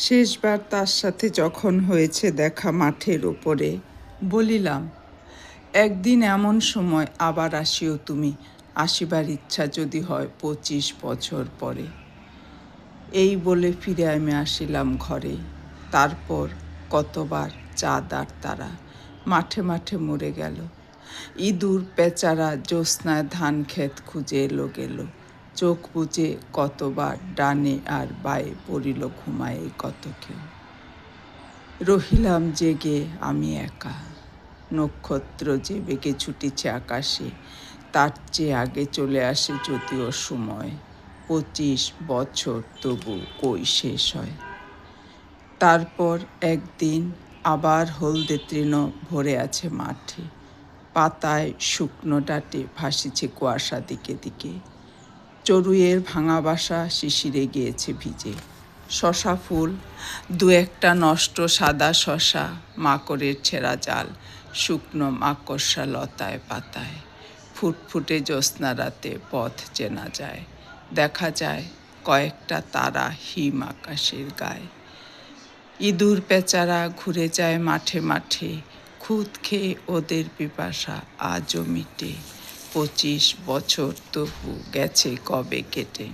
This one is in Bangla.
শেষবার তার সাথে যখন হয়েছে দেখা মাঠের ওপরে, বলিলাম, একদিন এমন সময় আবার আসিও তুমি, আসিবার ইচ্ছা যদি হয় 25 বছর পরে। এই বলে ফিরে আমি আসিলাম ঘরে। তারপর কতবার চাঁদ আর তারা মাঠে মাঠে মরে গেল। ইঁদুর পেঁচারা জ্যোৎস্নায় ধান ক্ষেত খুঁজে এলো গেল। চোখ বুজে কতবার ডানে আর বায়ে পড়িল ঘুমায়ে কত কেউ। রহিলাম জেগে আমি একা। নক্ষত্র যে বেগে ছুটিছে আকাশে, তার চেয়ে আগে চলে আসে যদিও সময়। 25 বছর তবু কই শেষ হয়। তারপর একদিন আবার হলদে তৃণ ভরে আছে মাঠে, পাতায় শুকনো ডাটে ভাসিছে কুয়াশা দিকে দিকে। চড়ুইয়ের ভাঙা বাসা শিশিরে গিয়েছে ভিজে। শশা ফুল, দু একটা নষ্ট সাদা শশা, মাকড়ের ছেঁড়া জাল, শুকনো মাকড়সা লতায় পাতায়। ফুটফুটে জ্যোৎস্না রাতে পথ চেনা যায়, দেখা যায় কয়েকটা তারা হিম আকাশের গায়ে। ইঁদুর পেঁচারা ঘুরে যায় মাঠে মাঠে, খুদ খেয়ে ওদের পিপাসা আজও মিটে। 25 বছর তবু গেছে কবে কেটে।